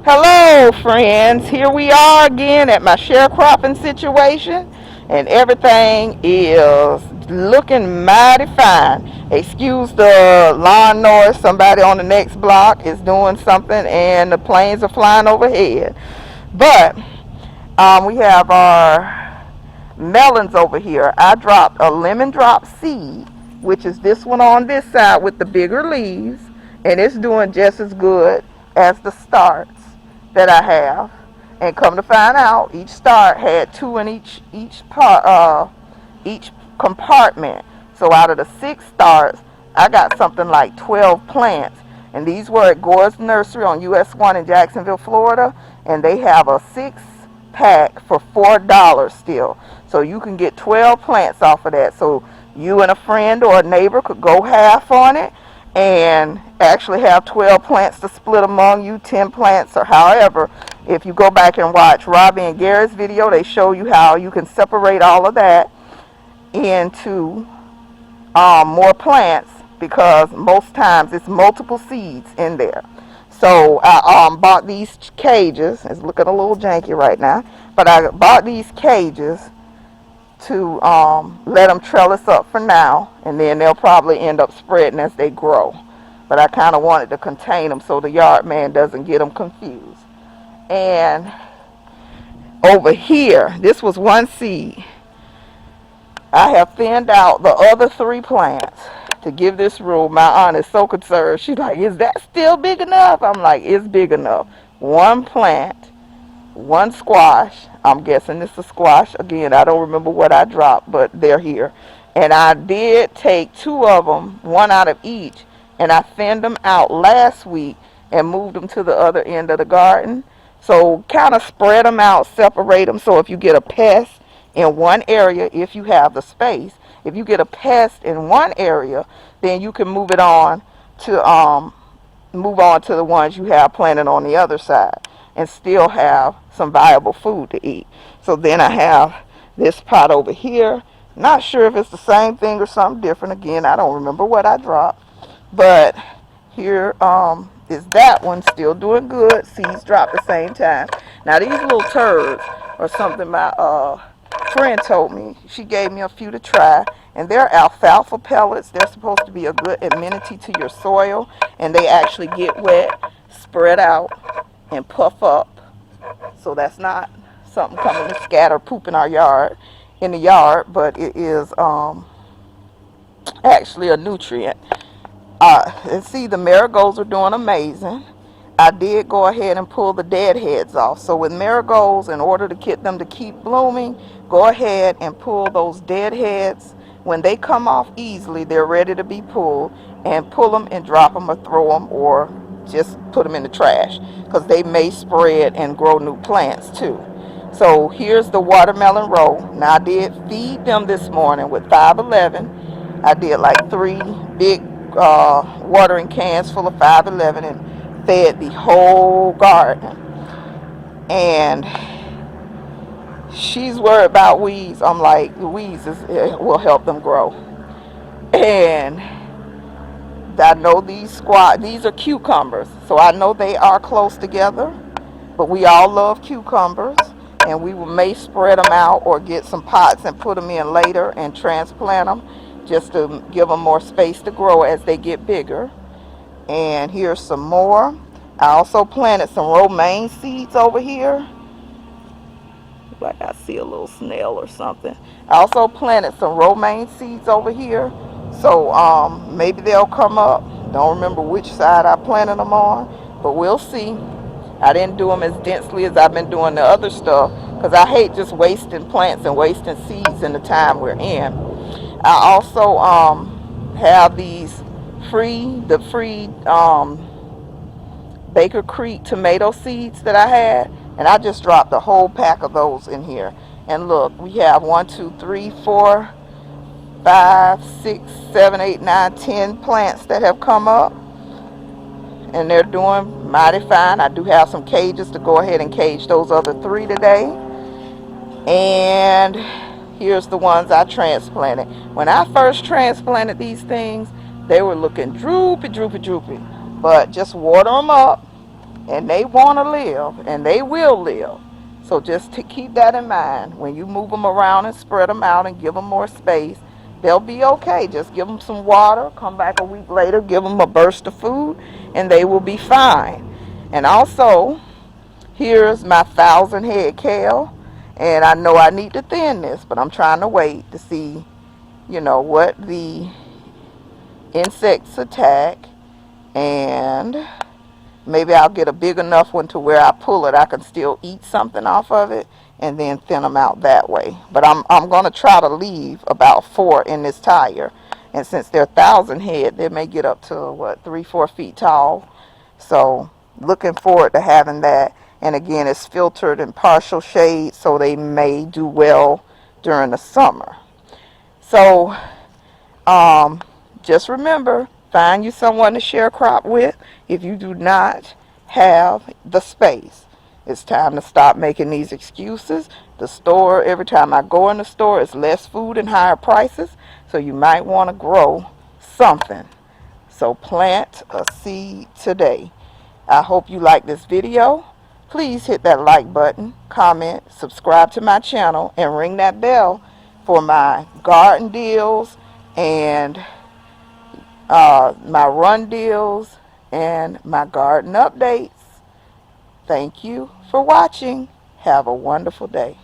Hello, friends. Here we are again at my sharecropping situation, and everything is looking mighty fine. Excuse the lawn noise. Somebody on the next block is doing something, and the planes are flying overhead. But we have our melons over here. I dropped a lemon drop seed, which is this one on this side with the bigger leaves, and it's doing just as good as the starts that I have. And come to find out, each start had two in each compartment. So out of the 6 starts, I got something like 12 plants. And these were at Gore's Nursery on US 1 in Jacksonville, Florida. And they have a 6-pack for $4 still. So you can get 12 plants off of that. So you and a friend or a neighbor could go half on it and actually have 12 plants to split among you, 10 plants or however. If you go back and watch Robbie and Gary's video, they show you how you can separate all of that into more plants, because most times it's multiple seeds in there. So I bought these cages. It's looking a little janky right now, but I bought these cages to let them trellis up for now, and then they'll probably end up spreading as they grow. But I kind of wanted to contain them so the yard man doesn't get them confused. And over here, this was one seed. I have thinned out the other 3 plants to give this room. My aunt is so concerned. She's like, is that still big enough? I'm like, it's big enough. 1 plant, 1 squash. I'm guessing it's a squash. Again, I don't remember what I dropped, but they're here. And I did take 2 of them, 1 out of each, and I thinned them out last week and moved them to the other end of the garden. So kind of spread them out, separate them. So if you get a pest in one area, if you have the space, if you get a pest in one area, then you can move on to the ones you have planted on the other side and still have some viable food to eat. So then I have this pot over here. Not sure if it's the same thing or something different. Again, I don't remember what I dropped. But here is that one still doing good. Seeds dropped at the same time. Now these little turds are something my friend told me. She gave me a few to try, and they're alfalfa pellets. They're supposed to be a good amenity to your soil, and they actually get wet, spread out, and puff up. So that's not something coming to scatter poop in the yard, but it is actually a nutrient. And see, the marigolds are doing amazing. I did go ahead and pull the dead heads off. So with marigolds, in order to get them to keep blooming, go ahead and pull those dead heads. When they come off easily, they're ready to be pulled, and pull them and drop them or throw them or just put them in the trash, because they may spread and grow new plants too. So here's the watermelon row. Now I did feed them this morning with 511. I did like 3 big watering cans full of 511 and fed the whole garden. And she's worried about weeds. I'm like, the weeds will help them grow. And I know these are cucumbers, so I know they are close together, but we all love cucumbers, and we may spread them out or get some pots and put them in later and transplant them just to give them more space to grow as they get bigger. And here's some more. I also planted some romaine seeds over here. Like I see a little snail or something. I also planted some romaine seeds over here. So maybe they'll come up. Don't remember which side I planted them on, but we'll see. I didn't do them as densely as I've been doing the other stuff, because I hate just wasting plants and wasting seeds in the time we're in. I also have these free Baker Creek tomato seeds that I had, and I just dropped a whole pack of those in here. And look, we have 1, 2, 3, 4, 5, 6, 7, 8, 9, 10 plants that have come up, and they're doing mighty fine. I do have some cages to go ahead and cage those other 3 today. And here's the ones I transplanted. When I first transplanted these things, they were looking droopy. But just water them up and they want to live, and they will live. So just to keep that in mind when you move them around and spread them out and give them more space. They'll be okay. Just give them some water, come back a week later, give them a burst of food, and they will be fine. And also, here's my 1,000 head kale. And I know I need to thin this, but I'm trying to wait to see, what the insects attack. And maybe I'll get a big enough one to where I pull it, I can still eat something off of it, and then thin them out that way. But I'm going to try to leave about 4 in this tire. And since they're 1,000 head, they may get up to, 3-4 feet tall. So looking forward to having that. And again, it's filtered in partial shade, so they may do well during the summer. So just remember, find you someone to share crop with if you do not have the space. It's time to stop making these excuses. The store, every time I go in the store, it's less food and higher prices. So you might want to grow something. So plant a seed today. I hope you like this video. Please hit that like button, comment, subscribe to my channel, and ring that bell for my garden deals and my run deals and my garden updates. Thank you for watching. Have a wonderful day.